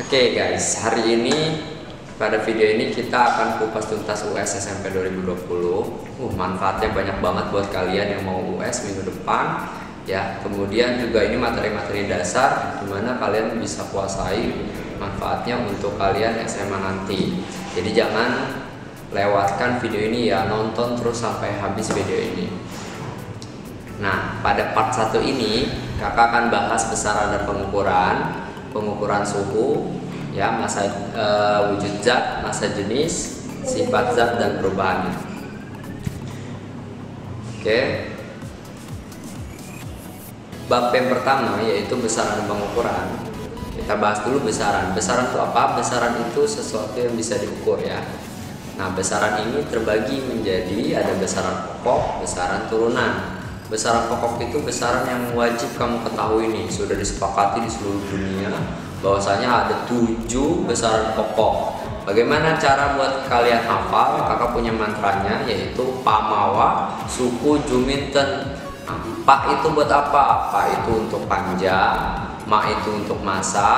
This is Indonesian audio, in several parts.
Oke guys, hari ini pada video ini kita akan kupas tuntas US SMP 2020. Manfaatnya banyak banget buat kalian yang mau US minggu depan ya. Kemudian juga ini materi-materi dasar dimana kalian bisa kuasai manfaatnya untuk kalian SMA nanti. Jadi jangan lewatkan video ini ya, nonton terus sampai habis video ini. Nah, pada part 1 ini kakak akan bahas besaran dan pengukuran suhu ya, masa wujud zat, masa jenis, sifat zat dan perubahannya. Oke. Bab yang pertama yaitu besaran dan pengukuran. Kita bahas dulu besaran. Besaran itu apa? Besaran itu sesuatu yang bisa diukur ya. Nah, besaran ini terbagi menjadi ada besaran pokok, besaran turunan. Besaran pokok itu besaran yang wajib kamu ketahui nih, sudah disepakati di seluruh dunia bahwasanya ada 7 besaran pokok. Bagaimana cara buat kalian hafal? Kakak punya mantranya yaitu Pamawa Suku Juminten. Nah, Pa itu buat apa? Pa itu untuk panjang, Ma itu untuk masa,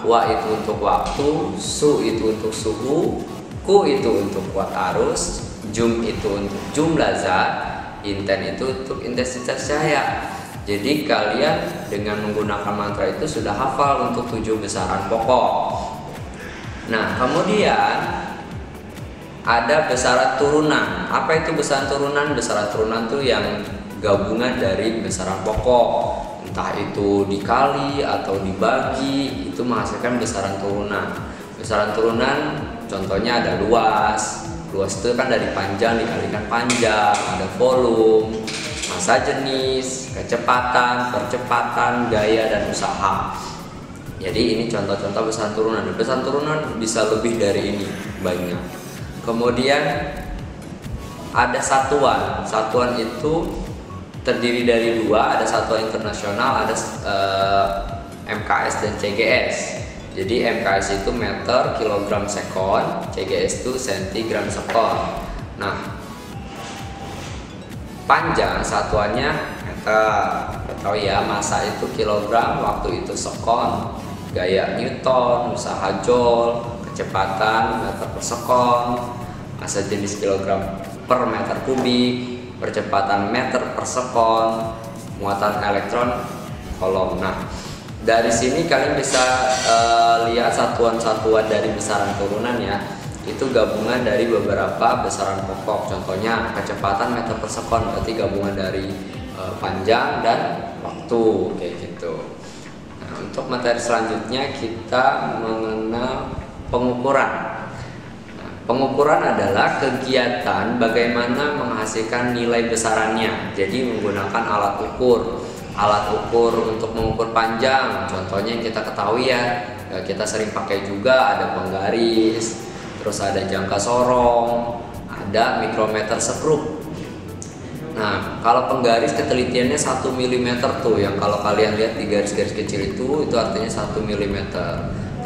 Wa itu untuk waktu, Su itu untuk suhu, Ku itu untuk kuat arus, Jum itu untuk jumlah zat, Inten itu untuk intensitas cahaya. Jadi kalian dengan menggunakan mantra itu sudah hafal untuk 7 besaran pokok. Nah, kemudian ada besaran turunan. Apa itu besaran turunan? Besaran turunan itu yang gabungan dari besaran pokok. Entah itu dikali atau dibagi, itu menghasilkan besaran turunan. Besaran turunan contohnya ada luas. Luas itu kan dari panjang dikalikan panjang, ada volume, masa jenis, kecepatan, percepatan, gaya, dan usaha. Jadi ini contoh-contoh besaran turunan. Besaran turunan bisa lebih dari ini, banyak. Kemudian ada satuan. Satuan itu terdiri dari 2, ada satuan internasional, ada MKS dan CGS. Jadi MKS itu meter, kilogram, sekon, CGS itu sentigram, sekon. Nah, panjang satuannya meter, tahu ya, masa itu kilogram, waktu itu sekon, gaya newton, usaha joule, kecepatan meter per sekon, masa jenis kilogram per meter kubik, percepatan meter per sekon, muatan elektron kolom. Nah, dari sini kalian bisa lihat satuan-satuan dari besaran turunan ya. Itu gabungan dari beberapa besaran pokok. Contohnya kecepatan meter per sekon, berarti gabungan dari panjang dan waktu, kayak gitu. Nah, untuk materi selanjutnya kita mengenal pengukuran. Nah, pengukuran adalah kegiatan bagaimana menghasilkan nilai besarannya. Jadi menggunakan alat ukur. Alat ukur untuk mengukur panjang, contohnya yang kita ketahui ya, kita sering pakai juga ada penggaris, terus ada jangka sorong, ada mikrometer skrup. Nah, kalau penggaris ketelitiannya 1 mm tuh, yang kalau kalian lihat di garis-garis kecil itu artinya 1 mm.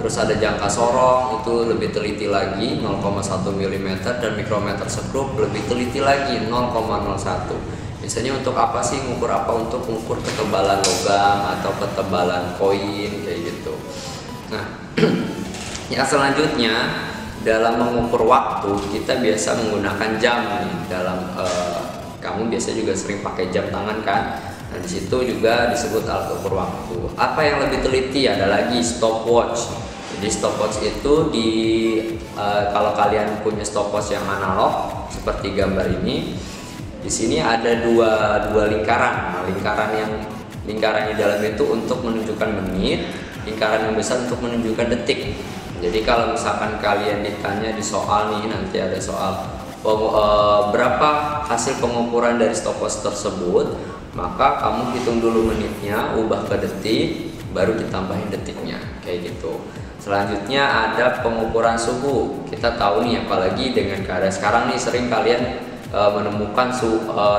Terus ada jangka sorong, itu lebih teliti lagi 0,1 mm, dan mikrometer skrup lebih teliti lagi 0,01. Biasanya untuk apa sih ngukur apa? Untuk mengukur ketebalan logam atau ketebalan koin, kayak gitu. Nah, yang selanjutnya dalam mengukur waktu kita biasa menggunakan jam nih. Dalam kamu biasa juga sering pakai jam tangan kan? Nah, di situ juga disebut alat ukur waktu. Apa yang lebih teliti? Ada lagi stopwatch. Jadi stopwatch itu kalau kalian punya stopwatch yang analog seperti gambar ini, di sini ada dua lingkaran. Nah, lingkaran di dalam itu untuk menunjukkan menit, lingkaran yang besar untuk menunjukkan detik. Jadi kalau misalkan kalian ditanya di soal nih, nanti ada soal berapa hasil pengukuran dari stopwatch tersebut, maka kamu hitung dulu menitnya, ubah ke detik, baru ditambahin detiknya, kayak gitu. Selanjutnya ada pengukuran suhu. Kita tahu nih, apalagi dengan keadaan sekarang nih, sering kalian menemukan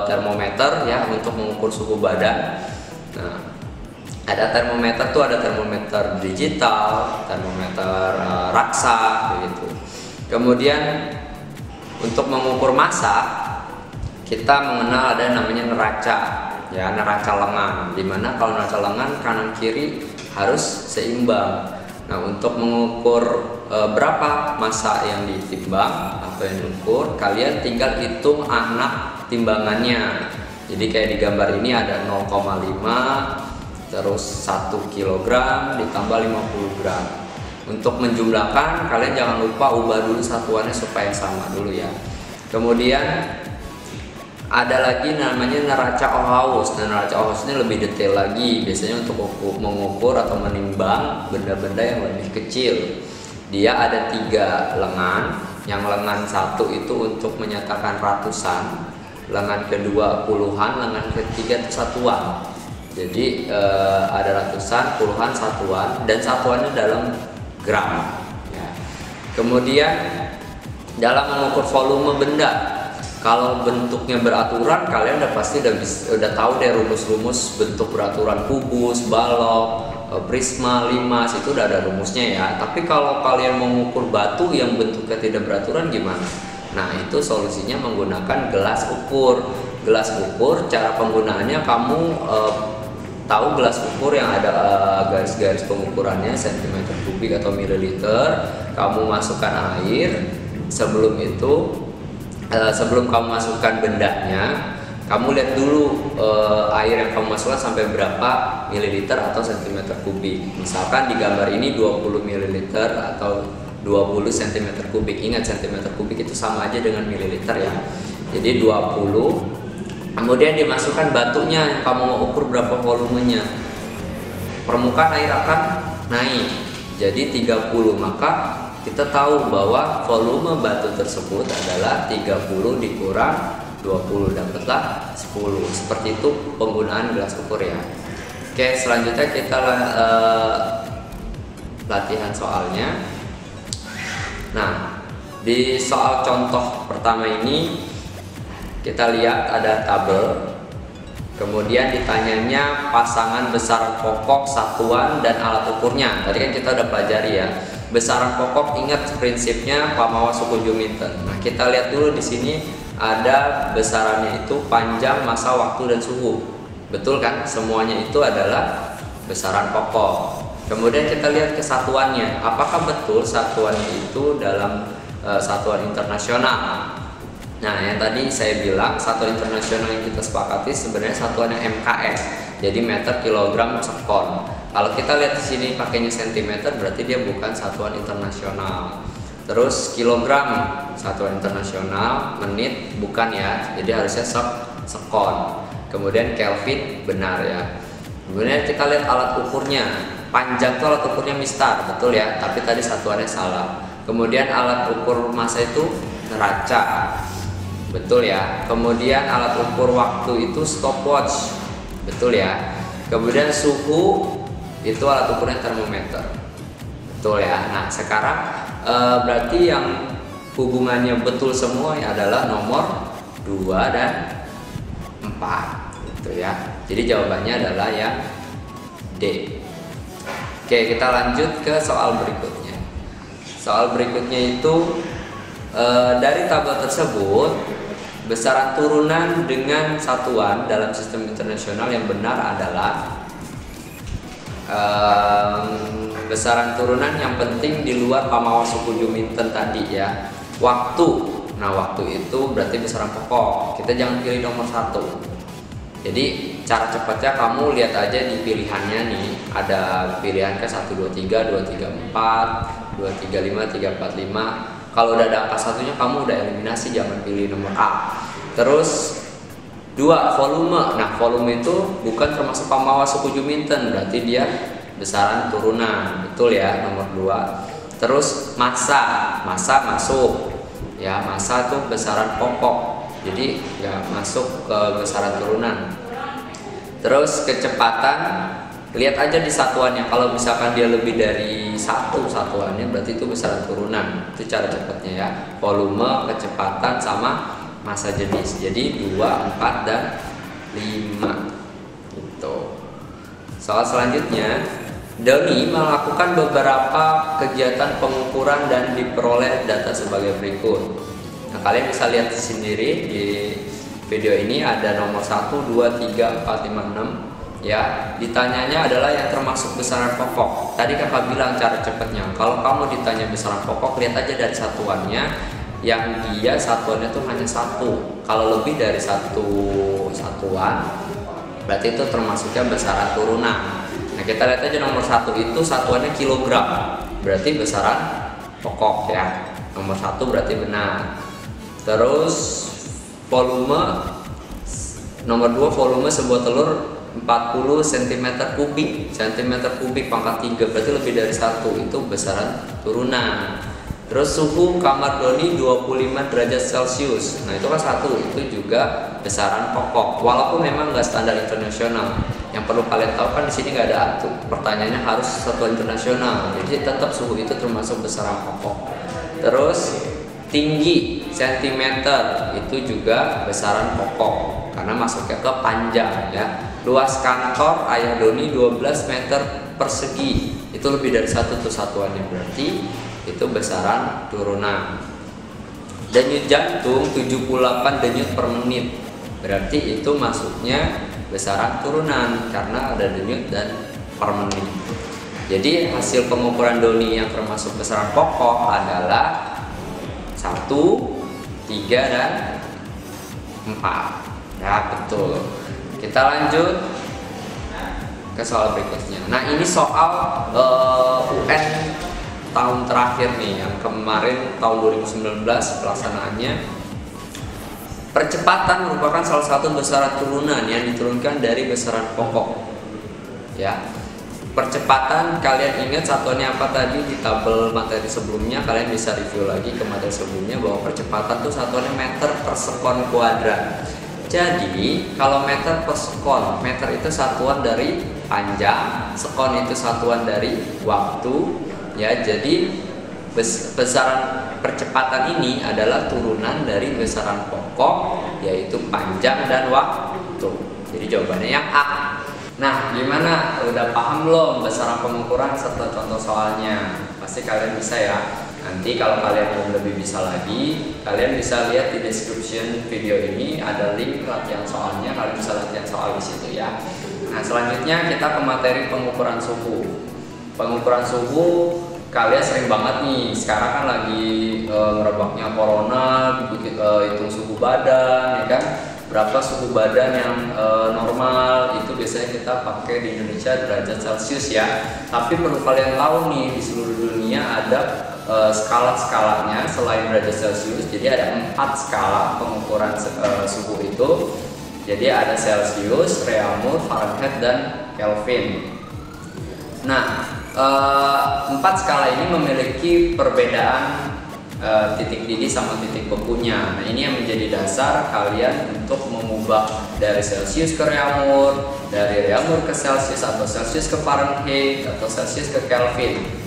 termometer ya untuk mengukur suhu badan. Nah, ada termometer tuh, ada termometer digital, termometer raksa begitu. Kemudian untuk mengukur massa kita mengenal ada namanya neraca ya, neraca lengan, dimana kalau neraca lengan kanan kiri harus seimbang. Nah, untuk mengukur berapa massa yang ditimbang atau yang diukur, kalian tinggal hitung anak timbangannya. Jadi kayak di gambar ini ada 0,5, terus 1 kg ditambah 50 gram. Untuk menjumlahkan, kalian jangan lupa ubah dulu satuannya supaya sama dulu ya. Kemudian ada lagi namanya neraca Ohaus. Nah, neraca Ohaus ini lebih detail lagi, biasanya untuk mengukur atau menimbang benda-benda yang lebih kecil. Dia ada 3 lengan. Yang lengan 1 itu untuk menyatakan ratusan, lengan kedua puluhan, lengan ketiga itu satuan. Jadi ada ratusan, puluhan, satuan, dan satuannya dalam gram ya. Kemudian dalam mengukur volume benda, kalau bentuknya beraturan, kalian udah pasti udah tahu deh rumus-rumus bentuk beraturan: kubus, balok, prisma, limas, itu udah ada rumusnya ya. Tapi kalau kalian mengukur batu yang bentuknya tidak beraturan gimana? Nah, itu solusinya menggunakan gelas ukur. Gelas ukur, cara penggunaannya kamu tahu gelas ukur yang ada garis-garis pengukurannya cm kubik atau mililiter. Kamu masukkan air. Sebelum itu, sebelum kamu masukkan bendanya, kamu lihat dulu air yang kamu masukkan sampai berapa mililiter atau cm kubik. Misalkan di gambar ini 20 mililiter atau 20 cm kubik. Ingat, cm kubik itu sama aja dengan mililiter ya. Jadi 20. Kemudian dimasukkan batunya yang kamu mau ukur berapa volumenya. Permukaan air akan naik jadi 30. Maka kita tahu bahwa volume batu tersebut adalah 30 dikurang 20, dapatlah 10. Seperti itu penggunaan gelas ukur ya. Oke, selanjutnya kita latihan soalnya. Nah, di soal contoh pertama ini kita lihat ada tabel, kemudian ditanyanya pasangan besaran pokok, satuan, dan alat ukurnya. Tadi kan kita udah pelajari ya. Besaran pokok, ingat prinsipnya pamawa suku Juminten. Nah, kita lihat dulu di sini ada besarannya itu panjang, massa, waktu, dan suhu. Betul kan? Semuanya itu adalah besaran pokok. Kemudian kita lihat kesatuannya. Apakah betul satuannya itu dalam satuan internasional? Nah, yang tadi saya bilang satuan internasional yang kita sepakati sebenarnya satuannya MKS. Jadi meter, kilogram, sekon. Kalau kita lihat di sini pakainya sentimeter, berarti dia bukan satuan internasional. Terus kilogram satuan internasional, menit bukan ya. Jadi harusnya sekon. Kemudian Kelvin benar ya. Kemudian kita lihat alat ukurnya. Panjang itu alat ukurnya mistar, betul ya. Tapi tadi satuannya salah. Kemudian alat ukur massa itu neraca. Betul ya. Kemudian alat ukur waktu itu stopwatch. Betul ya. Kemudian suhu itu alat ukurnya termometer. Betul ya. Nah, sekarang berarti yang hubungannya betul semua adalah nomor 2 dan 4 gitu ya. Jadi jawabannya adalah yang D. Oke, kita lanjut ke soal berikutnya. Soal berikutnya itu dari tabel tersebut, besaran turunan dengan satuan dalam sistem internasional yang benar adalah besaran turunan yang penting di luar pamawa suku Juminten tadi ya. Waktu, nah waktu itu berarti besaran pokok. Kita jangan pilih nomor 1. Jadi cara cepatnya kamu lihat aja di pilihannya nih. Ada pilihan ke 1, 2, 3, 2, 3, 4, 2, 3, 5, 3, 4, 5. Kalau udah ada angka satunya kamu udah eliminasi, jangan pilih nomor A. Terus 2, volume. Nah, volume itu bukan termasuk pamawa suku Juminten, berarti dia besaran turunan. Betul ya, nomor 2. Terus massa. Massa masuk. Ya, massa itu besaran pokok. Jadi ya masuk ke besaran turunan. Terus kecepatan, lihat aja di satuannya. Kalau misalkan dia lebih dari 1 satuannya, berarti itu besaran turunan. Itu cara cepatnya ya. Volume, kecepatan, sama massa jenis. Jadi 2, 4, dan 5 gitu. Soal selanjutnya, Doni melakukan beberapa kegiatan pengukuran dan diperoleh data sebagai berikut. Nah, kalian bisa lihat sendiri di video ini ada nomor 1, 2, 3, 4, 5, 6. ya. Ditanyanya adalah yang termasuk besaran pokok. Tadi kakak bilang cara cepatnya, kalau kamu ditanya besaran pokok, lihat aja dari satuannya, yang dia satuannya tuh hanya satu. Kalau lebih dari satu satuan, berarti itu termasuknya besaran turunan. Nah, kita lihat aja nomor 1 itu satuannya kilogram, berarti besaran pokok ya. Nomor 1 berarti benar. Terus volume, nomor 2 volume sebuah telur 40 cm kubik, pangkat 3, berarti lebih dari 1, itu besaran turunan. Terus suhu kamar Doni 25 derajat Celcius. Nah, itu kan 1, itu juga besaran pokok. Walaupun memang nggak standar internasional. Yang perlu kalian tahu kan di sini nggak ada atur. Pertanyaannya harus satuan internasional. Jadi tetap suhu itu termasuk besaran pokok. Terus tinggi cm itu juga besaran pokok karena masuknya ke panjang ya. Luas kantor Ayah Doni 12 meter persegi, itu lebih dari 1 tuh satuannya, berarti itu besaran turunan. Denyut jantung 78 denyut per menit, berarti itu masuknya besaran turunan karena ada denyut dan per menit. Jadi hasil pengukuran Doni yang termasuk besaran pokok adalah 1, 3, dan 4. Ya betul. Kita lanjut ke soal berikutnya. Nah, ini soal UN tahun terakhir nih, yang kemarin tahun 2019 pelaksanaannya. Percepatan merupakan salah satu besaran turunan yang diturunkan dari besaran pokok. Ya. Percepatan, kalian ingat satuannya apa tadi di tabel materi sebelumnya? Kalian bisa review lagi ke materi sebelumnya bahwa percepatan itu satuannya meter per sekon kuadrat. Jadi kalau meter per sekon, meter itu satuan dari panjang, sekon itu satuan dari waktu, ya. Jadi besaran percepatan ini adalah turunan dari besaran pokok, yaitu panjang dan waktu. Jadi jawabannya yang A. Nah, gimana? Udah paham belum besaran pengukuran serta contoh soalnya? Pasti kalian bisa ya. Nanti kalau kalian mau lebih bisa lagi, kalian bisa lihat di description video ini ada link latihan soalnya. Kalian bisa latihan soal di situ ya. Nah, selanjutnya kita ke materi pengukuran suhu. Pengukuran suhu kalian sering banget nih. Sekarang kan lagi merebaknya corona, hitung suhu badan, ya kan? Berapa suhu badan yang normal, itu biasanya kita pakai di Indonesia derajat Celcius ya. Tapi perlu kalian tahu nih, di seluruh dunia ada skala-skalanya selain derajat Celcius. Jadi ada 4 skala pengukuran suhu itu. Jadi ada Celcius, Reaumur, Fahrenheit, dan Kelvin. Nah, 4 skala ini memiliki perbedaan titik didih sama titik bekunya. Nah, ini yang menjadi dasar kalian untuk mengubah dari Celcius ke Reaumur, dari Reaumur ke Celcius, atau Celcius ke Fahrenheit, atau Celcius ke Kelvin.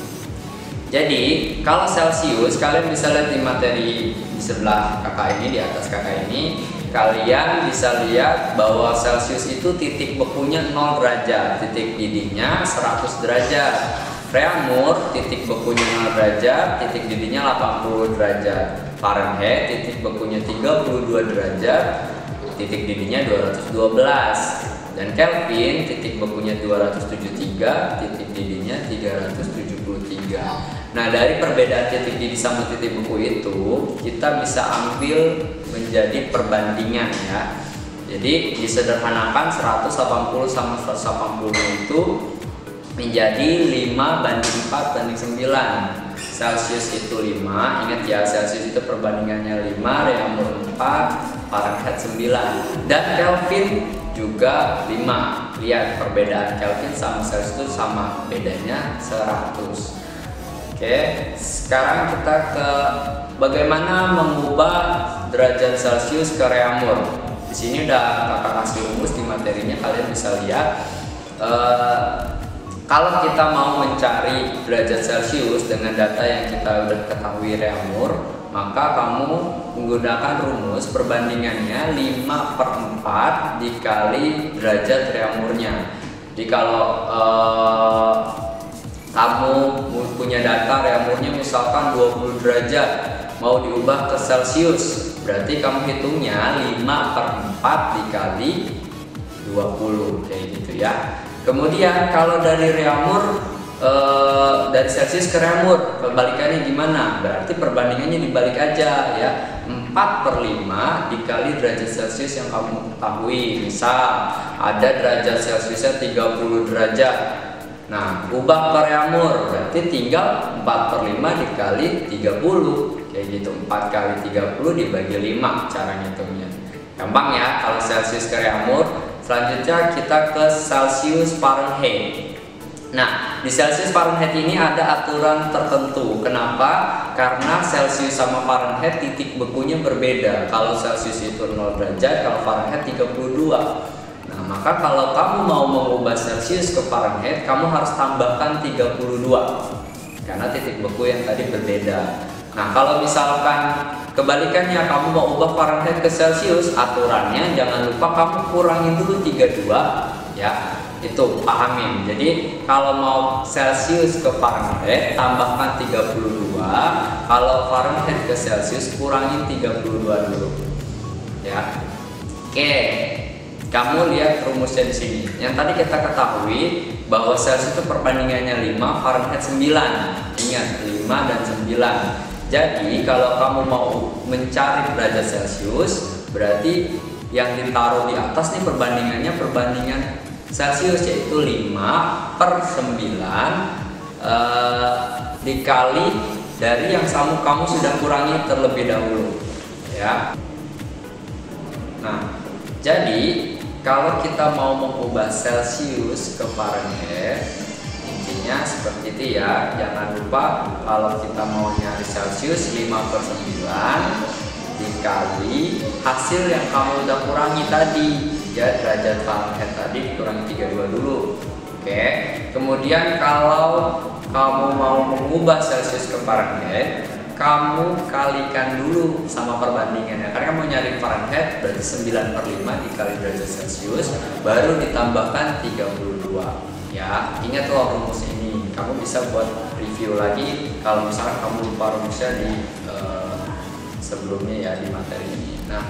Jadi kalau Celcius, kalian bisa lihat di materi di sebelah kakak ini, di atas kakak ini, kalian bisa lihat bahwa Celcius itu titik bekunya 0 derajat, titik didihnya 100 derajat. Reaumur titik bekunya 0 derajat, titik didihnya 80 derajat. Fahrenheit titik bekunya 32 derajat, titik didihnya 212. Dan Kelvin titik bekunya 273, titik didihnya 373. Nah, dari perbedaan titik didih sama titik beku itu kita bisa ambil menjadi perbandingan ya. Jadi disederhanakan 180 sama 180 itu menjadi 5:4:9. Celcius itu 5, ingat ya, Celcius itu perbandingannya 5, Reaumur 4, Fahrenheit 9, dan Kelvin juga 5. Lihat perbedaan Kelvin sama Celsius itu sama, bedanya 100. Oke, sekarang kita ke bagaimana mengubah derajat Celcius ke Reaumur. Di sini udah kakak kasih rumus di materinya, kalian bisa lihat. Kalau kita mau mencari derajat Celcius dengan data yang kita udah ketahui Reaumur, maka kamu menggunakan rumus perbandingannya 5/4 dikali derajat Reaumurnya. Jadi kalau kamu punya data Reaumurnya misalkan 20 derajat, mau diubah ke Celcius, berarti kamu hitungnya 5/4 dikali 20 kayak gitu ya. Kemudian kalau dari Reaumur dari Celsius ke Reaumur perbalikannya gimana? Berarti perbandingannya dibalik aja ya. 4/5 dikali derajat Celsius yang kamu ketahui. Misal ada derajat Celsiusnya 30 derajat. Nah, ubah ke Reaumur berarti tinggal 4/5 dikali 30 kayak gitu. 4 kali 30 dibagi 5 cara ngitungnya. Gampang ya kalau Celsius ke Reaumur. Selanjutnya kita ke Celsius Fahrenheit. Nah, di Celsius Fahrenheit ini ada aturan tertentu. Kenapa? Karena Celsius sama Fahrenheit titik bekunya berbeda. Kalau Celsius itu 0 derajat, kalau Fahrenheit 32. Nah, maka kalau kamu mau mengubah Celsius ke Fahrenheit, kamu harus tambahkan 32. Karena titik beku yang tadi berbeda. Nah, kalau misalkan kebalikannya kamu mau ubah Fahrenheit ke Celsius, aturannya jangan lupa kamu kurangin dulu 32 ya. Itu pahamin. Jadi kalau mau Celsius ke Fahrenheit tambahkan 32, kalau Fahrenheit ke Celsius kurangin 32 dulu. Ya. Oke. Kamu lihat rumusnya di sini. Yang tadi kita ketahui bahwa Celsius itu perbandingannya 5, Fahrenheit 9. Ingat 5 dan 9. Jadi kalau kamu mau mencari derajat Celsius, berarti yang ditaruh di atas nih perbandingan Celsius, yaitu 5/9 dikali dari yang kamu sudah kurangi terlebih dahulu ya. Nah, jadi kalau kita mau mengubah Celsius ke Fahrenheit, intinya seperti itu ya. Jangan lupa kalau kita mau nyari Celsius 5/9 dikali hasil yang kamu udah kurangi tadi ya, derajat Fahrenheit tadi kurangi 32 dulu. Oke. Kemudian kalau kamu mau mengubah Celsius ke Fahrenheit, kamu kalikan dulu sama perbandingannya. Karena kamu nyari Fahrenheit berarti 9/5 dikali derajat Celsius baru ditambahkan 32. Ya, ingat loh rumus ini. Kamu bisa buat review lagi kalau misalkan kamu lupa rumusnya di sebelumnya ya, di materi ini. Nah,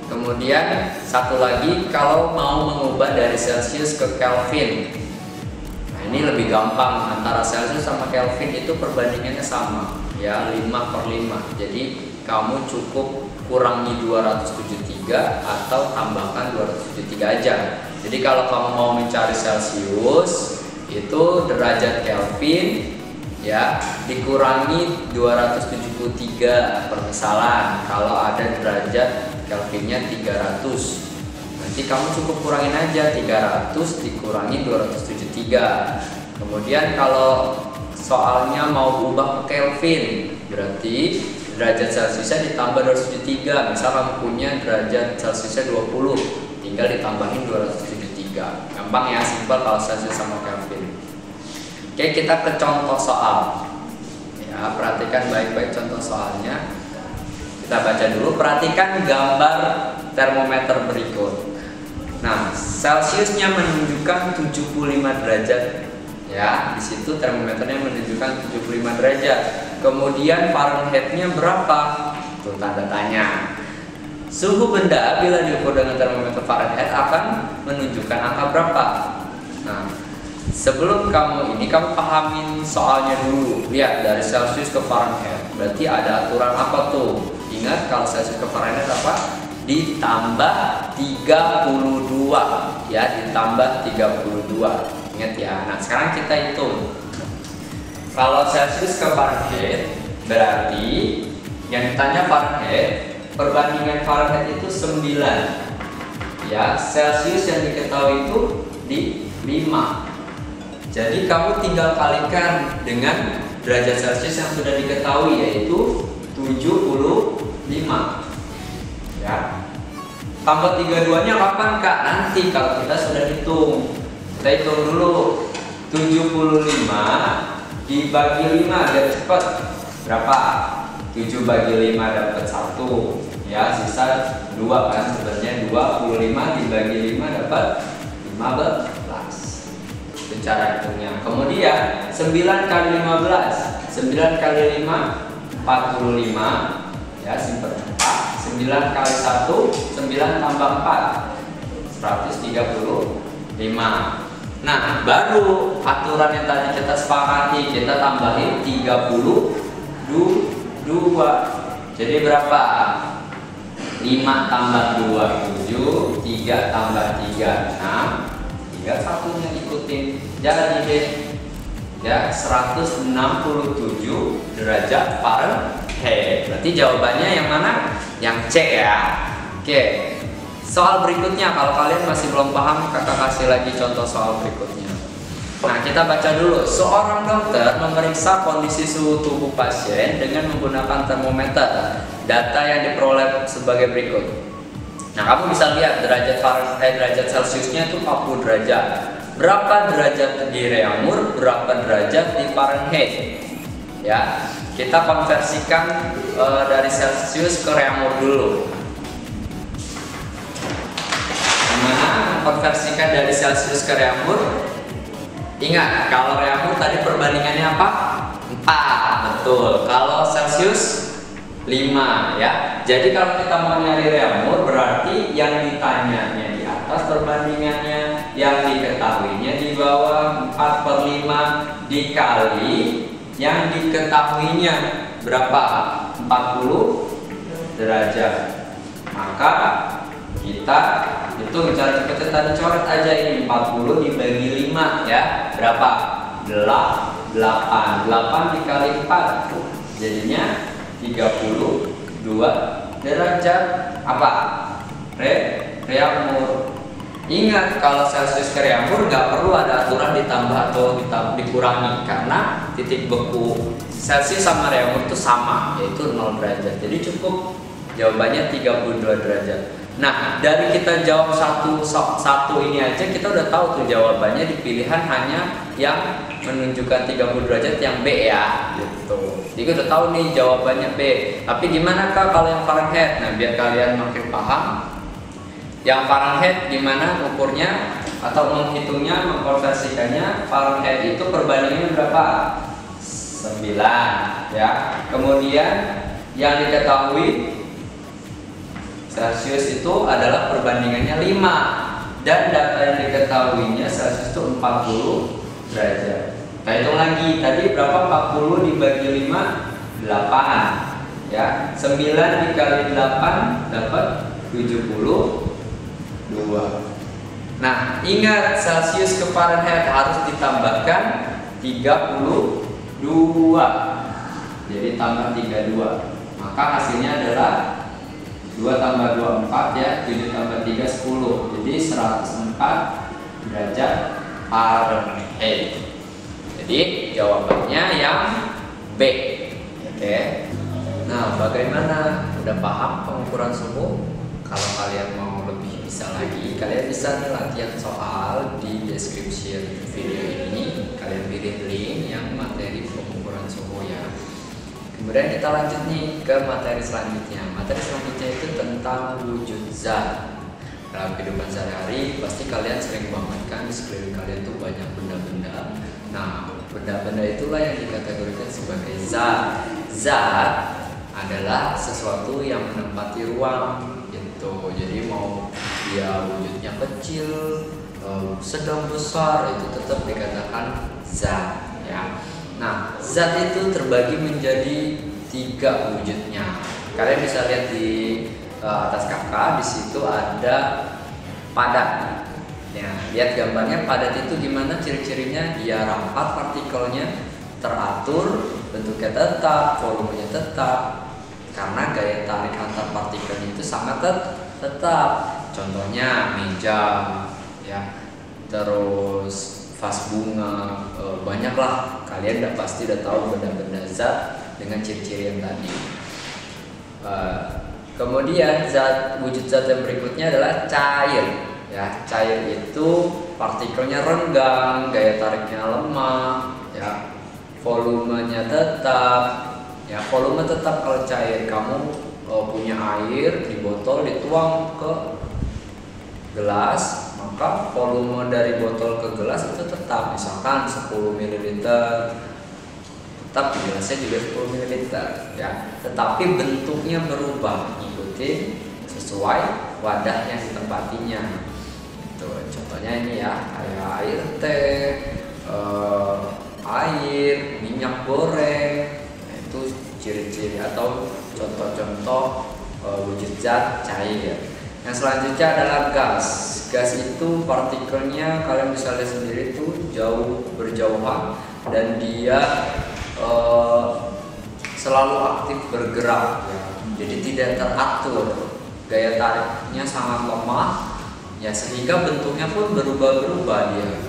kemudian satu lagi, kalau mau mengubah dari Celsius ke Kelvin. Nah, ini lebih gampang. Antara Celsius sama Kelvin itu perbandingannya sama ya, 5/5. Jadi kamu cukup kurangi 273 atau tambahkan 273 aja. Jadi kalau kamu mau mencari Celsius, itu derajat Kelvin ya dikurangi 273 permisalan. Kalau ada derajat Kelvinnya 300, nanti kamu cukup kurangin aja 300 dikurangi 273. Kemudian kalau soalnya mau ubah ke Kelvin, berarti derajat Celsiusnya ditambah 273. Misal kamu punya derajat Celsiusnya 20, tinggal ditambahin 273. Gampang ya, simpel kalau Celsius sama Kelvin. Oke, kita ke contoh soal ya. Perhatikan baik-baik contoh soalnya. Kita baca dulu. Perhatikan gambar termometer berikut. Nah, Celsiusnya menunjukkan 75 derajat ya. Di situ termometernya menunjukkan 75 derajat. Kemudian Fahrenheitnya berapa? Tuh tanda tanya. Suhu benda bila diukur dengan termometer Fahrenheit akan menunjukkan angka berapa? Nah, sebelum kamu pahamin soalnya dulu. Lihat dari Celsius ke Fahrenheit. Berarti ada aturan apa tuh? Ingat kalau Celsius ke Fahrenheit apa? Ditambah 32 ya, ditambah 32. Ingat ya. Nah, sekarang kita hitung. Kalau Celsius ke Fahrenheit berarti yang ditanya Fahrenheit, perbandingan Fahrenheit itu 9 ya, Celsius yang diketahui itu di 5. Jadi kamu tinggal kalikan dengan derajat Celsius yang sudah diketahui, yaitu 75 ya. Tambah 32-nya kapan Kak? Nanti kalau kita sudah hitung. Kita hitung dulu. 75 dibagi 5 biar cepat. Berapa? 7 bagi 5 dapat 1 ya, sisa 2 kan. Sebenarnya 25 dibagi 5 dapat 15. Itu cara hitungnya. Kemudian 9 kali 15. 9 kali 5 45 ya, simpen 4. 9 kali 1 9 tambah 4 135. Nah, baru aturan yang tadi kita sepakati, kita tambahin 32. Jadi berapa? 5 tambah 2, 7, 3 tambah 3, 6, 3 satunya ikutin. Jadi deh, ya 167 derajat Fahrenheit. Berarti jawabannya yang mana? Yang C ya. Oke. Soal berikutnya, kalau kalian masih belum paham, kakak kasih lagi contoh soal berikutnya. Nah, kita baca dulu. Seorang dokter memeriksa kondisi suhu tubuh pasien dengan menggunakan termometer. Data yang diperoleh sebagai berikut. Nah, kamu bisa lihat derajat Fahrenheit, derajat Celciusnya itu 40 derajat. Berapa derajat di Reaumur, berapa derajat di Fahrenheit? Ya, kita konversikan dari Celcius ke Reaumur dulu. Gimana konversikan dari Celcius ke Reaumur? Ingat, kalau Reaumur tadi perbandingannya apa? 4, betul. Kalau Celcius 5 ya. Jadi kalau kita mau nyari Reaumur, berarti yang ditanyanya di atas perbandingannya, yang diketahuinya di bawah 4/5 dikali yang diketahuinya berapa? 40 derajat. Maka kita hitung cara cepetnya tadi, coret aja ini 40 dibagi 5 ya. Berapa? 8 dikali 4 jadinya 32 derajat apa? Reaumur. Ingat, kalau Celcius ke Reaumur nggak perlu ada aturan ditambah atau dikurangi, karena titik beku Celcius sama Reaumur itu sama, yaitu 0 derajat. Jadi cukup jawabannya 32 derajat. Nah, dari kita jawab satu ini aja kita udah tahu tuh jawabannya di pilihan hanya yang menunjukkan 30 derajat yang B ya, gitu. Jadi kita udah tahu nih jawabannya B. Tapi gimana Kak kalau yang Fahrenheit? Nah, biar kalian makin paham, yang Fahrenheit gimana ukurnya atau menghitungnya, mengkonversikannya. Fahrenheit itu perbandingannya berapa? 9 ya. Kemudian yang diketahui Celcius itu adalah perbandingannya 5, dan data yang diketahuinya Celcius itu 40 derajat. Kita hitung lagi, tadi berapa? 40 dibagi 5, 8 ya. 9 dikali 8 dapat 72. Nah, ingat Celcius ke Fahrenheit harus ditambahkan 32. Jadi tambah 32. Maka hasilnya adalah 2 tambah 2 4 ya, 7 tambah 3 10. Jadi 104 derajat Fahrenheit. Jadi jawabannya yang B. Oke. Nah, bagaimana? Udah paham pengukuran suhu? Kalau kalian mau lebih bisa lagi, kalian bisa nih latihan soal di description video ini. Kalian pilih link yang materi pengukuran suhu ya. Kemudian kita lanjut nih ke materi selanjutnya. Materi selanjutnya itu tentang wujud zat. Dalam kehidupan sehari-hari pasti kalian sering banget kan di sekeliling kalian tuh banyak benda-benda. Nah, benda-benda itulah yang dikategorikan sebagai zat. Zat adalah sesuatu yang menempati ruang gitu. Jadi mau dia wujudnya kecil, sedang, besar, itu tetap dikatakan zat ya. Nah, zat itu terbagi menjadi 3 wujudnya. Kalian bisa lihat di atas kakak, di situ ada padat. Ya, lihat gambarnya, padat itu gimana ciri-cirinya? Dia rapat partikelnya, teratur, bentuknya tetap, volumenya tetap. Karena gaya tarik antar partikelnya itu sangat tetap. Contohnya meja, ya, terus vas bunga, banyaklah. Kalian pasti udah tahu benda-benda zat dengan ciri-ciri yang tadi. Kemudian wujud zat yang berikutnya adalah cair. Ya, cair itu partikelnya renggang, gaya tariknya lemah, ya, volumenya tetap. Ya, volume tetap kalau cair. Kamu punya air di botol, dituang ke gelas, maka volume dari botol ke gelas itu tetap, misalkan 10 ml, tetap di gelasnya juga 10 ml ya. Tetapi bentuknya berubah, ikuti sesuai wadah yang ditempatinya. gitu. Contohnya ini ya, kayak air teh, air, minyak goreng. Nah, itu ciri-ciri atau contoh-contoh wujud zat cair. Yang selanjutnya adalah gas. Gas itu partikelnya kalian bisa lihat sendiri tuh berjauhan dan dia selalu aktif bergerak ya. Jadi tidak teratur, gaya tariknya sangat lemah ya, sehingga bentuknya pun berubah-ubah dia,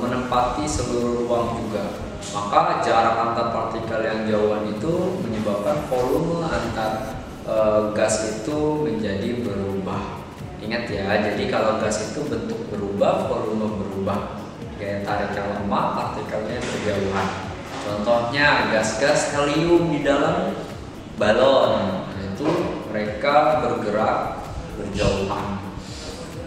menempati seluruh ruang juga. Maka jarak antar partikel yang jauhan itu menyebabkan volume antar gas itu menjadi berubah. Ingat ya, jadi kalau gas itu bentuk berubah, volume berubah, gaya tariknya lemah, partikelnya berjauhan. Contohnya gas-gas helium di dalam balon, nah, itu mereka bergerak berjauhan.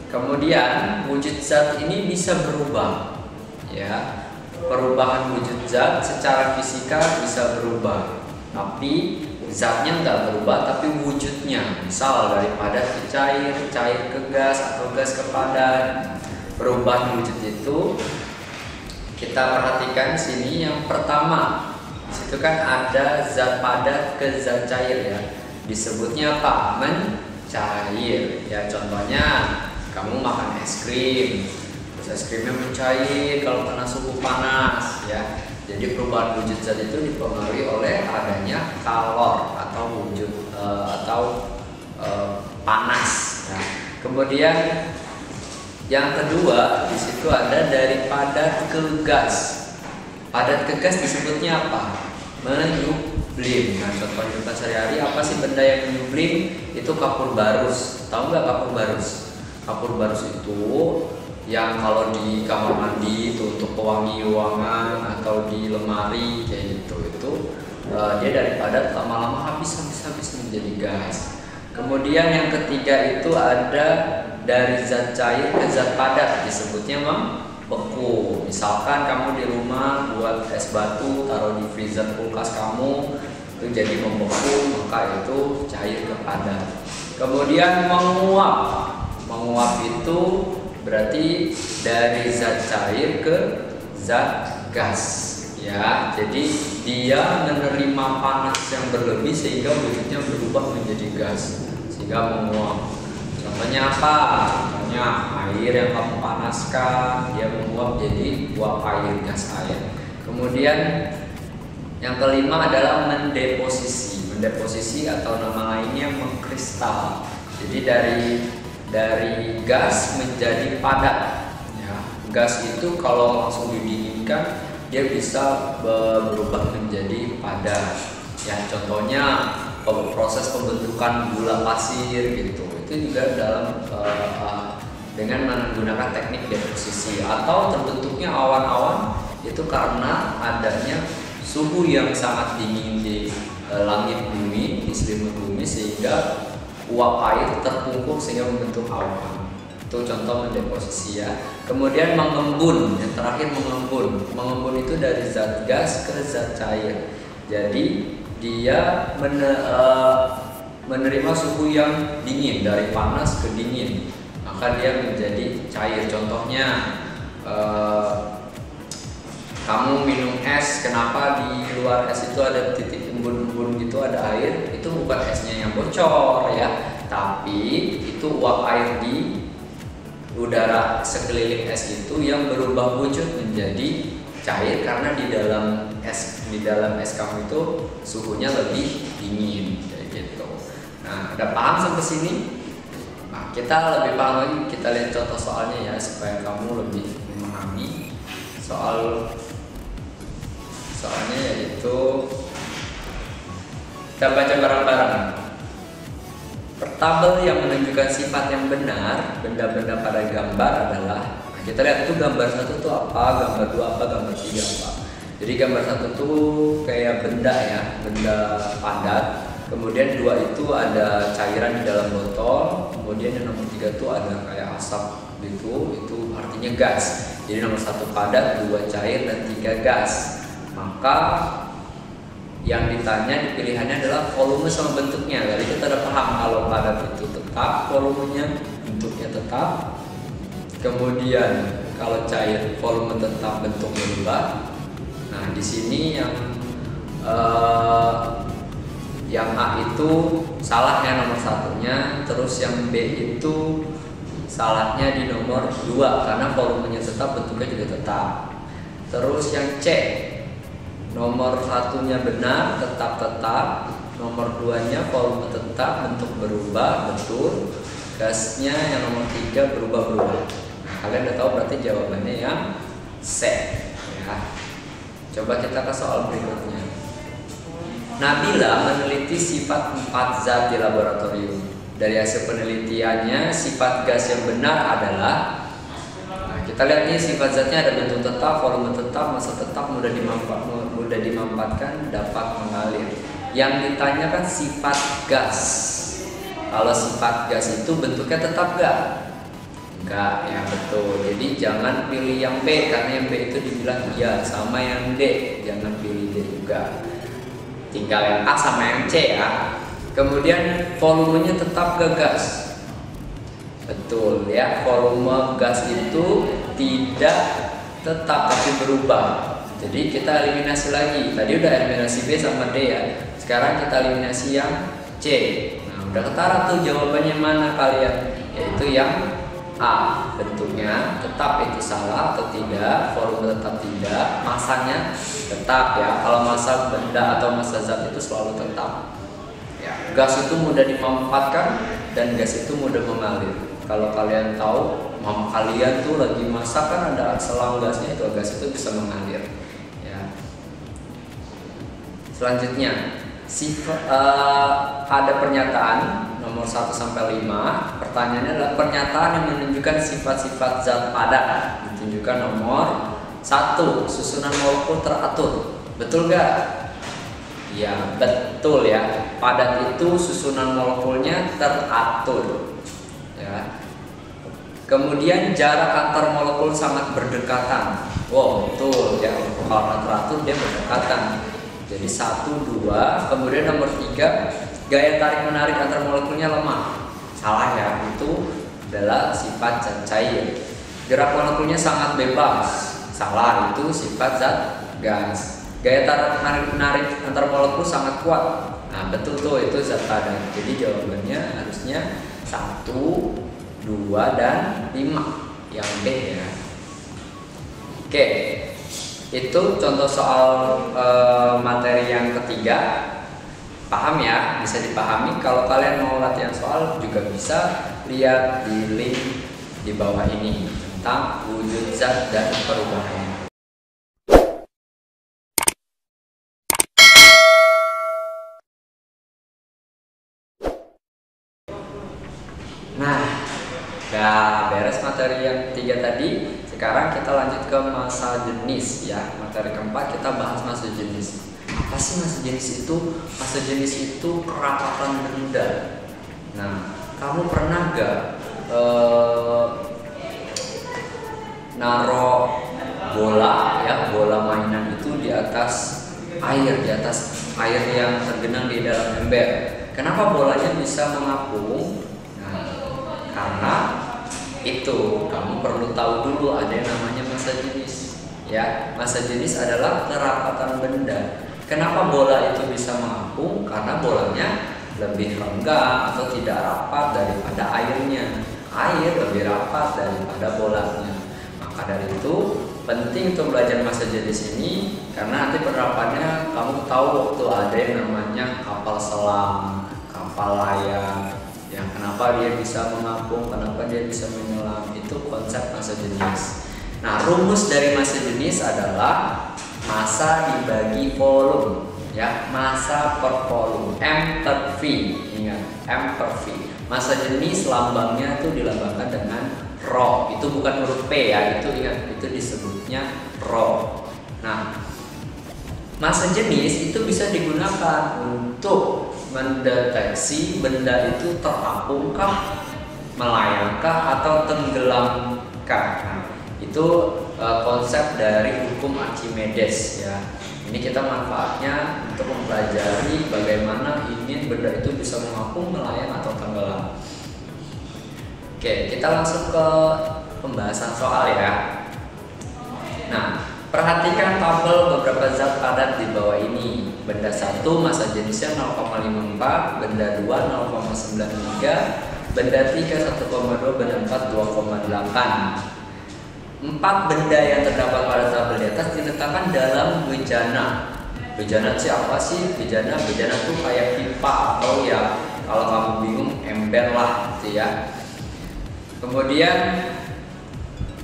Kemudian wujud zat ini bisa berubah ya. Perubahan wujud zat secara fisika bisa berubah, tapi zatnya nggak berubah, tapi wujudnya, misal dari padat ke cair, cair ke gas, atau gas ke padat. Perubahan wujud itu kita perhatikan sini. Yang pertama, situ kan ada zat padat ke zat cair ya. Disebutnya apa? Mencair. Ya contohnya kamu makan es krim, terus es krimnya mencair kalau kena suhu panas ya. Jadi perubahan wujud zat itu dipengaruhi oleh adanya kalor atau wujud panas. Nah, kemudian yang kedua di situ ada dari padat ke gas. Padat ke gas disebutnya apa? Menyublim. Nah, contoh kita sehari-hari apa sih benda yang menyublim? Itu kapur barus. Tahu nggak kapur barus? Kapur barus itu yang kalau di kamar mandi itu untuk pewangi-wangan atau di lemari kayak gitu, itu dia dari padat lama-lama habis menjadi gas. Kemudian yang ketiga itu ada dari zat cair ke zat padat, disebutnya membeku. Misalkan kamu di rumah buat es batu, taruh di freezer kulkas kamu, itu jadi membeku, maka itu cair ke padat. Kemudian menguap itu berarti dari zat cair ke zat gas ya. Jadi dia menerima panas yang berlebih sehingga wujudnya berubah menjadi gas sehingga menguap. Contohnya apa? Contohnya air yang kamu panaskan, dia menguap jadi uap air, gas air. Kemudian yang kelima adalah mendeposisi. Mendeposisi atau nama lainnya mengkristal. Jadi dari gas menjadi padat ya. Gas itu kalau langsung didinginkan dia bisa berubah menjadi padat ya. Contohnya proses pembentukan gula pasir gitu, itu juga dalam dengan menggunakan teknik deposisi. Atau terbentuknya awan-awan itu karena adanya suhu yang sangat dingin di langit bumi, di selimut bumi, sehingga uap air terkumpul sehingga membentuk awan. Itu contoh mendeposisi ya. Kemudian mengembun, yang terakhir mengembun. Mengembun itu dari zat gas ke zat cair. Jadi dia menerima suhu yang dingin, dari panas ke dingin, maka dia menjadi cair. Contohnya kamu minum es, kenapa di luar es itu ada titik embun-embun gitu, ada air? Itu bukan esnya yang bocor ya, tapi itu uap air di udara sekeliling es itu yang berubah wujud menjadi cair karena di dalam es kamu itu suhunya lebih dingin kayak gitu. Nah, udah paham sampai sini? Nah, kita lebih paham lagi, kita lihat contoh soalnya ya supaya kamu lebih memahami soalnya, yaitu kita baca bareng-bareng. Tabel yang menunjukkan sifat yang benar benda-benda pada gambar adalah, nah kita lihat itu gambar 1 itu apa, gambar 2 apa, gambar 3 apa. Jadi gambar 1 itu kayak benda ya, benda padat. Kemudian 2 itu ada cairan di dalam botol. Kemudian yang nomor 3 itu ada kayak asap gitu, itu artinya gas. Jadi nomor 1 padat, 2 cair, dan 3 gas. Maka yang ditanya di pilihannya adalah volume sama bentuknya. Jadi kita udah paham kalau padat itu tetap volumenya, bentuknya tetap. Kemudian kalau cair volume tetap, bentuk berubah. Nah, di sini yang A itu salahnya nomor satunya, terus yang B itu salahnya di nomor 2 karena volumenya tetap, bentuknya juga tetap. Terus yang C, nomor satunya benar, tetap, nomor 2-nya volume tetap, bentuk berubah, betul. Gasnya yang nomor 3 berubah-berubah. Nah, kalian udah tahu berarti jawabannya yang C ya. Coba kita ke soal berikutnya. Nabila meneliti sifat 4 zat di laboratorium. Dari hasil penelitiannya, sifat gas yang benar adalah, nah, kita lihat nih sifat zatnya ada bentuk tetap, volume tetap, massa tetap, mudah dimanfaatkan, dapat mengalir. Yang ditanyakan sifat gas. Kalau sifat gas itu bentuknya tetap gak? Enggak, ya betul. Jadi jangan pilih yang B karena yang B itu dibilang iya, sama yang D, jangan pilih D juga. Tinggal yang A sama yang C ya. Kemudian volumenya tetap gak gas? Betul ya, volume gas itu tidak tetap tapi berubah. Jadi kita eliminasi lagi. Tadi udah eliminasi B sama D ya. Sekarang kita eliminasi yang C. Nah, udah ketara tuh jawabannya mana kalian? Yaitu yang A, bentuknya tetap itu salah atau tidak, volume tetap tidak, massanya tetap ya. Kalau massa benda atau massa zat itu selalu tetap. Ya, gas itu mudah dimanfaatkan dan gas itu mudah mengalir. Kalau kalian tahu, mama kalian tuh lagi masak kan ada selang gasnya, itu gas itu bisa mengalir. Ya. Selanjutnya, ada pernyataan nomor 1 sampai 5. Pertanyaannya adalah pernyataan yang menunjukkan sifat-sifat zat padat. Ditunjukkan nomor 1, susunan molekul teratur. Betul gak? Ya, betul ya. Padat itu susunan molekulnya teratur. Ya. Kemudian jarak antar molekul sangat berdekatan. Wow, betul ya. Kalau teratur dia berdekatan. Jadi 1, 2. Kemudian nomor 3, gaya tarik menarik antar molekulnya lemah. Salah ya, itu adalah sifat zat cair. Gerak molekulnya sangat bebas. Salah, itu sifat zat gas. Gaya tarik menarik antar molekul sangat kuat. Nah, betul tuh, itu zat padat. Jadi jawabannya harusnya 1, 2, dan 5. Yang B ya. Oke. Itu contoh soal materi yang ketiga. Paham ya, bisa dipahami. Kalau kalian mau latihan soal juga bisa lihat di link di bawah ini tentang wujud zat dan perubahannya. Nah, udah beres materi yang 3 tadi. Sekarang kita lanjut ke massa jenis ya. Materi keempat kita bahas massa jenis. Apa sih massa jenis itu? Massa jenis itu kerapatan benda. Nah, kamu pernah gak naruh bola ya, bola mainan itu di atas air yang tergenang di dalam ember? Kenapa bolanya bisa mengapung? Nah, karena itu kamu perlu tahu dulu ada yang namanya massa jenis ya. Massa jenis adalah kerapatan benda. Kenapa bola itu bisa mengapung? Karena bolanya lebih renggang atau tidak rapat daripada airnya. Air lebih rapat daripada bolanya. Maka dari itu penting untuk belajar massa jenis ini, karena nanti penerapannya kamu tahu waktu ada yang namanya kapal selam, kapal layar. Ya, kenapa dia bisa mengapung, kenapa dia bisa menyelam, itu konsep massa jenis. Nah, rumus dari massa jenis adalah massa dibagi volume ya, massa per volume, M per V. Ingat, M per V. Massa jenis lambangnya tuh dilambangkan dengan rho. Itu bukan huruf P ya, itu ingat, itu disebutnya rho. Nah, massa jenis itu bisa digunakan untuk mendeteksi benda itu terapungkah, melayangkah, atau tenggelamkah. Nah, itu konsep dari hukum Archimedes ya. Ini kita manfaatnya untuk mempelajari bagaimana ingin benda itu bisa mengapung, melayang, atau tenggelam. Oke, kita langsung ke pembahasan soal ya. Nah, perhatikan tabel beberapa zat padat di bawah ini. Benda 1 massa jenisnya 0,54, benda 2 0,93, benda 3 1,2, benda 4 2,8. 4 benda yang terdapat pada tabel di atas diletakkan dalam bejana. Bejana siapa sih? Bejana tuh kayak pipa atau ya kalau kamu bingung ember lah gitu ya. Kemudian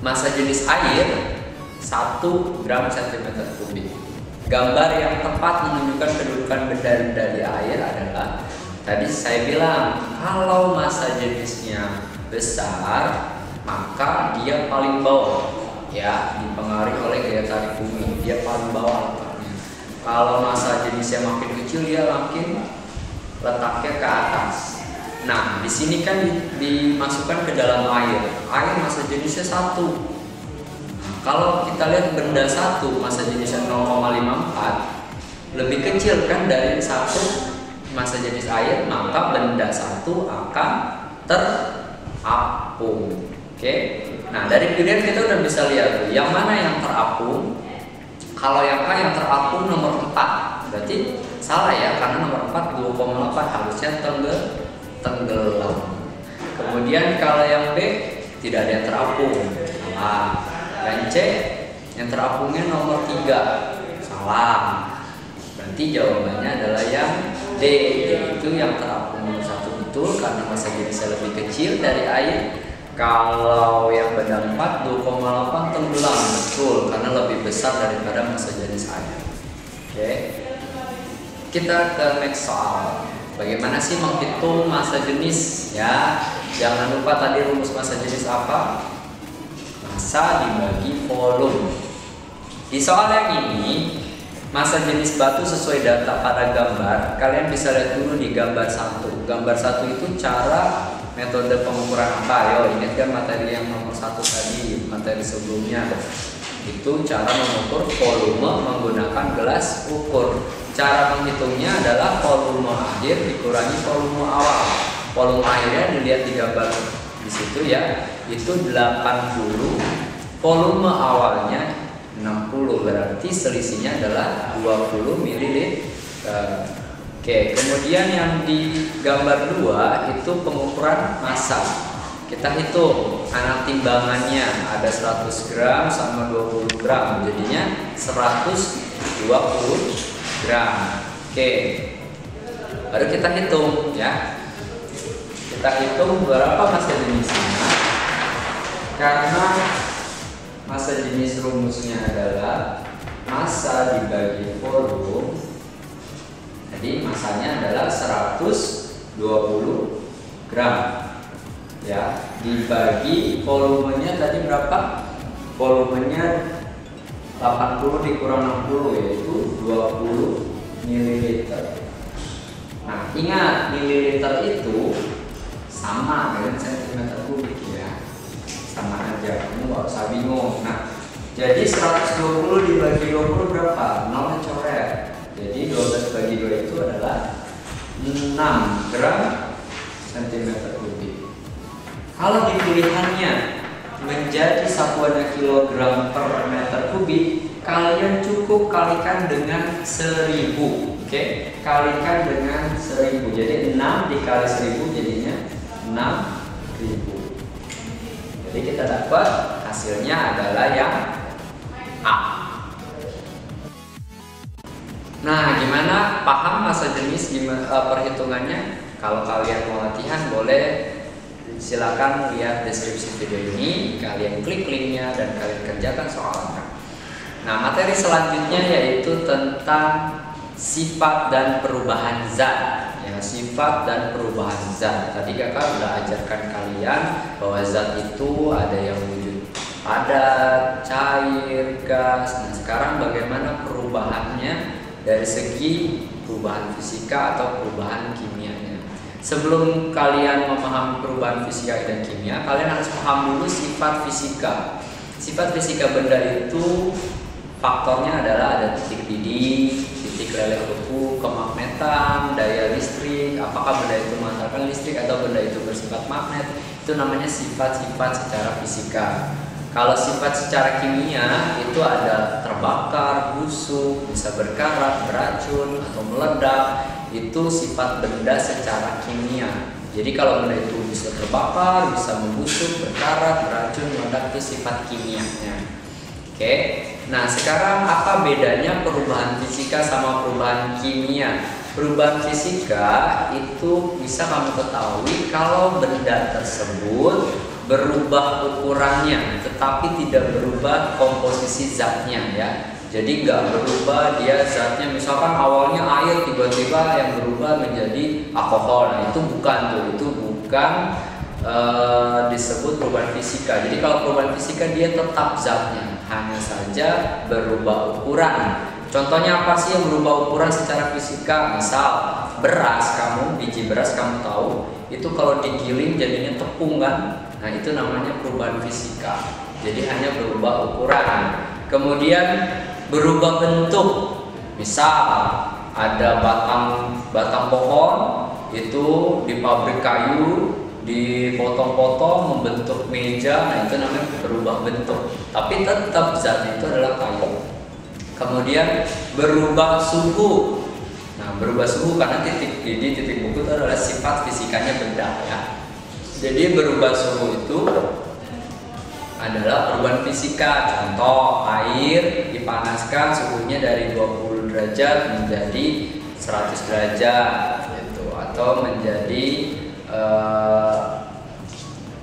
massa jenis air 1 gram cm3. Gambar yang tepat menunjukkan kedudukan benda-benda di air adalah tadi saya bilang kalau massa jenisnya besar maka dia paling bawah ya, dipengaruhi oleh gaya tarik bumi, dia paling bawah letaknya. Kalau massa jenisnya makin kecil dia makin letaknya ke atas. Nah, di sini kan dimasukkan ke dalam air. Air massa jenisnya 1. Kalau kita lihat benda 1 massa jenisnya 0,54 lebih kecil kan dari 1 massa jenis air, maka benda 1 akan terapung. Oke. Nah, dari pilihan kita udah bisa lihat yang mana yang terapung. Kalau yang A yang terapung nomor 4. Berarti salah ya, karena nomor 4 2,8 harusnya tenggelam. Kemudian kalau yang B tidak ada yang terapung. Salah. Dan C yang terapungnya nomor 3. Salah. Berarti jawabannya adalah yang D, yaitu yang terapung nomor 1 betul karena massa jenisnya lebih kecil dari air. Kalau yang benda 4 2,8 tenggelam betul karena lebih besar daripada massa jenis air. Oke. Kita ke next soal. Bagaimana sih menghitung massa jenis ya? Jangan lupa tadi rumus massa jenis apa? Massa dibagi volume. Di soal yang ini massa jenis batu sesuai data pada gambar. Kalian bisa lihat dulu di gambar 1. Gambar 1 itu cara metode pengukuran apa? Yo, ingat kan materi yang nomor 1 tadi, materi sebelumnya. Itu cara mengukur volume menggunakan gelas ukur. Cara menghitungnya adalah volume akhir dikurangi volume awal. Volume akhirnya dilihat di gambar di situ ya. Itu 80. Volume awalnya 60, berarti selisihnya adalah 20 ml. Oke, kemudian yang di gambar 2 itu pengukuran massa. Kita hitung anak timbangannya ada 100 gram sama 20 gram, jadinya 120 gram. Oke, baru kita hitung ya. Kita hitung berapa massa jenisnya. Karena massa jenis rumusnya adalah massa dibagi volume. Jadi massanya adalah 120 gram ya, dibagi volumenya tadi berapa? Volumenya 80 dikurang 60 yaitu 20 ml. Nah, ingat mililiter itu sama dengan centimeter kubik ya, sama aja, kamu gak usah bingung. Nah, jadi 120 dibagi 20 berapa? 0 coret. Jadi 12 bagi 2 itu adalah 6 gram centimeter kubik. Kalau di pilihannya menjadi satuannya kilogram per meter kubik, kalian cukup kalikan dengan 1000. Oke, kalikan dengan 1000. Jadi 6 dikali 1000 jadinya 6000. Jadi kita dapat hasilnya adalah yang A. Nah, gimana paham massa jenis perhitungannya? Kalau kalian mau latihan boleh silakan lihat deskripsi video ini, kalian klik linknya dan kalian kerjakan soalnya. Nah, materi selanjutnya yaitu tentang sifat dan perubahan zat. Ya, sifat dan perubahan zat. Tadi kakak udah ajarkan kalian bahwa zat itu ada yang wujud padat, cair, gas. Nah, sekarang bagaimana perubahannya dari segi perubahan fisika atau perubahan kimianya. Sebelum kalian memahami perubahan fisika dan kimia, kalian harus paham dulu sifat fisika. Sifat fisika benda itu faktornya adalah ada titik didih, titik leleh beku, kemagnetan, daya listrik, apakah benda itu menghantarkan listrik atau benda itu bersifat magnet. Itu namanya sifat-sifat secara fisika. Kalau sifat secara kimia itu ada terbakar, busuk, bisa berkarat, beracun, atau meledak. Itu sifat benda secara kimia. Jadi kalau benda itu bisa terbakar, bisa membusuk, berkarat, beracun, meledak, itu sifat kimianya. Oke. Nah, sekarang apa bedanya perubahan fisika sama perubahan kimia? Perubahan fisika itu bisa kamu ketahui kalau benda tersebut berubah ukurannya, tetapi tidak berubah komposisi zatnya ya. Jadi nggak berubah dia zatnya, misalkan awalnya air tiba-tiba yang berubah menjadi alkohol. Nah, itu bukan tuh, itu bukan disebut perubahan fisika. Jadi kalau perubahan fisika dia tetap zatnya, hanya saja berubah ukuran. Contohnya apa sih yang berubah ukuran secara fisika? Misal beras, biji beras kamu tahu itu kalau digiling jadinya tepung kan? Nah, itu namanya perubahan fisika. Jadi hanya berubah ukuran. Kemudian berubah bentuk. Misal ada batang pohon itu di pabrik kayu dipotong-potong membentuk meja. Nah, itu namanya berubah bentuk. Tapi tetap zatnya itu adalah kayu. Kemudian berubah suhu. Nah, berubah suhu karena titik buku itu adalah sifat fisikanya benda ya. Jadi berubah suhu itu adalah perubahan fisika. Contoh, air dipanaskan suhunya dari 20 derajat menjadi 100 derajat gitu, atau menjadi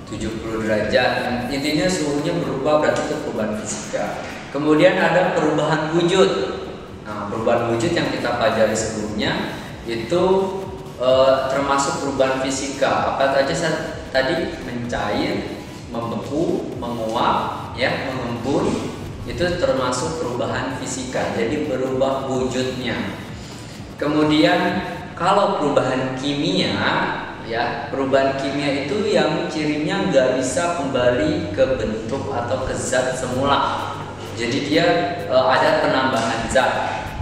70 derajat. Intinya suhunya berubah, berarti itu perubahan fisika. Kemudian ada perubahan wujud. Nah, perubahan wujud yang kita pelajari sebelumnya itu termasuk perubahan fisika. Apa saja tadi? Mencair, membeku, menguap, ya, mengembun. Itu termasuk perubahan fisika. Jadi berubah wujudnya. Kemudian kalau perubahan kimia, ya, perubahan kimia itu yang cirinya nggak bisa kembali ke bentuk atau ke zat semula. Jadi dia ada penambahan zat,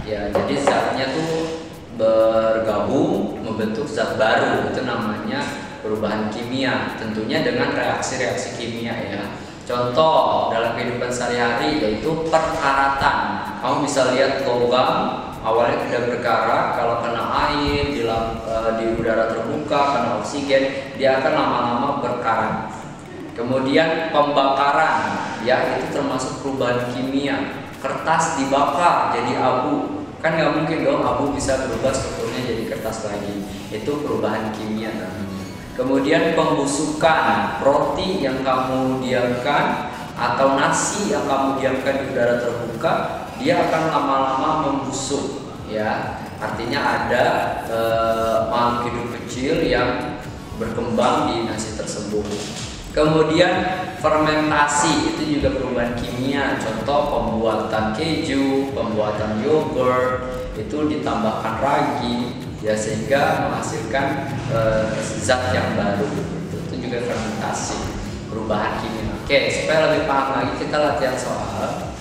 ya. Jadi zatnya tuh bergabung membentuk zat baru. Itu namanya perubahan kimia. Tentunya dengan reaksi-reaksi kimia ya. Contoh dalam kehidupan sehari-hari yaitu perkaratan. Kamu bisa lihat logam awalnya tidak berkarat, kalau kena air di udara terbuka, kena oksigen, dia akan lama-lama berkarat. Kemudian pembakaran, ya, itu termasuk perubahan kimia. Kertas dibakar jadi abu, kan nggak mungkin dong abu bisa berubah strukturnya jadi kertas lagi. Itu perubahan kimia namanya. Kemudian pembusukan, roti yang kamu diamkan atau nasi yang kamu diamkan di udara terbuka, dia akan lama-lama membusuk, ya. Artinya ada makhluk hidup kecil yang berkembang di nasi tersebut. Kemudian fermentasi itu juga perubahan kimia. Contoh pembuatan keju, pembuatan yogurt, itu ditambahkan ragi, ya, sehingga menghasilkan zat yang baru. Itu juga fermentasi, perubahan kimia. Oke, supaya lebih paham lagi kita latihan soal.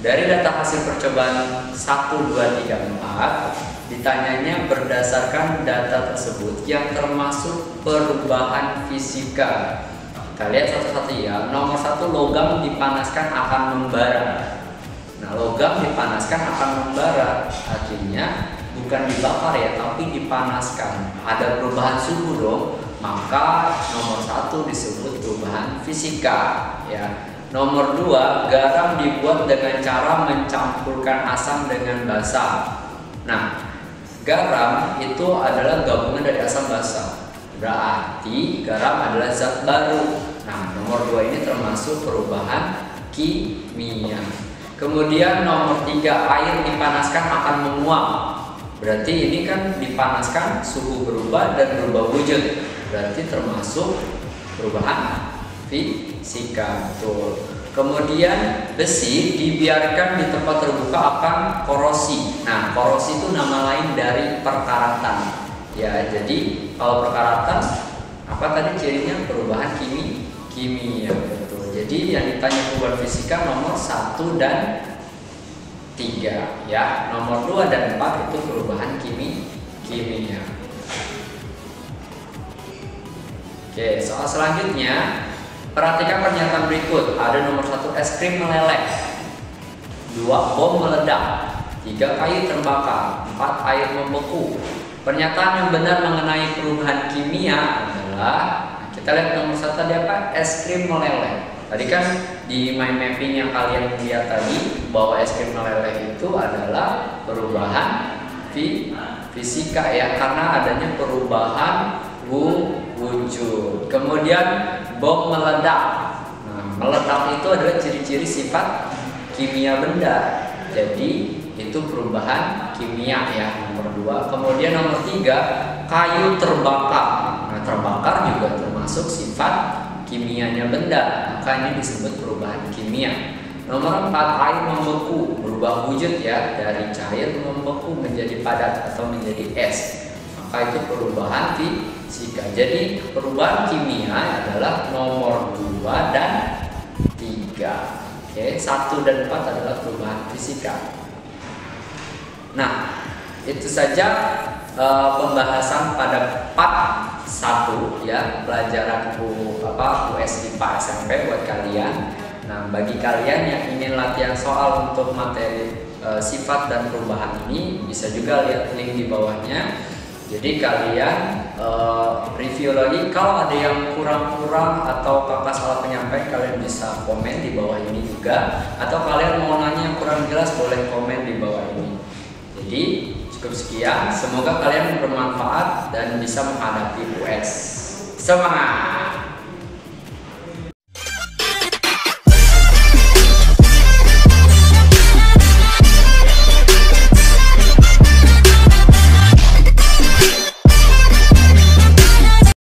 Dari data hasil percobaan 1, 2, 3, 4 ditanyanya berdasarkan data tersebut yang termasuk perubahan fisika. Kita lihat satu-satu ya. Nomor 1, logam dipanaskan akan membara. Nah, logam dipanaskan akan membara, artinya bukan dibakar ya, tapi dipanaskan. Ada perubahan suhu dong. Maka nomor 1 disebut perubahan fisika ya. Nomor 2, garam dibuat dengan cara mencampurkan asam dengan basa. Nah, garam itu adalah gabungan dari asam basa. Berarti garam adalah zat baru. Nah, nomor 2 ini termasuk perubahan kimia. Kemudian nomor 3, air dipanaskan akan menguap. Berarti ini kan dipanaskan, suhu berubah dan berubah wujud. Berarti termasuk perubahan fisika. Betul. Kemudian besi dibiarkan di tempat terbuka akan korosi. Nah, korosi itu nama lain dari perkaratan. Ya, jadi kalau perkaratan apa tadi cirinya? Perubahan kimia. Betul. Jadi yang ditanya perubahan fisika nomor 1 dan 3 ya. Nomor 2 dan 4 itu perubahan kimia. Oke, soal selanjutnya, perhatikan pernyataan berikut. Ada nomor 1 es krim meleleh, 2 bom meledak, 3 kayu terbakar, 4 air membeku. Pernyataan yang benar mengenai perubahan kimia adalah, kita lihat nomor 1 tadi apa? Es krim meleleh. Tadi kan di mind mapping yang kalian lihat tadi bahwa es krim meleleh itu adalah perubahan fisika ya, karena adanya perubahan wujud. Kemudian bom meledak. Nah, meledak itu adalah ciri-ciri sifat kimia benda. Jadi itu perubahan kimia ya, nomor 2. Kemudian nomor 3, kayu terbakar. Nah, terbakar juga termasuk sifat kimianya benda, maka ini disebut perubahan kimia. Nomor 4, air membeku, berubah wujud ya, dari cair membeku menjadi padat atau menjadi es, maka itu perubahan fisika. Jadi perubahan kimia adalah nomor 2 dan 3. Oke, 1 dan 4 adalah perubahan fisika. Nah, itu saja pembahasan pada part 1 ya, pelajaran US IPA SMP buat kalian. Nah, bagi kalian yang ingin latihan soal untuk materi sifat dan perubahan ini, bisa juga lihat link di bawahnya. Jadi kalian review lagi. Kalau ada yang kurang-kurang atau kakak salah penyampaian, kalian bisa komen di bawah ini juga. Atau kalian mau nanya yang kurang jelas, boleh komen di bawah ini. Jadi cukup sekian, semoga kalian bermanfaat dan bisa menghadapi US. Semangat!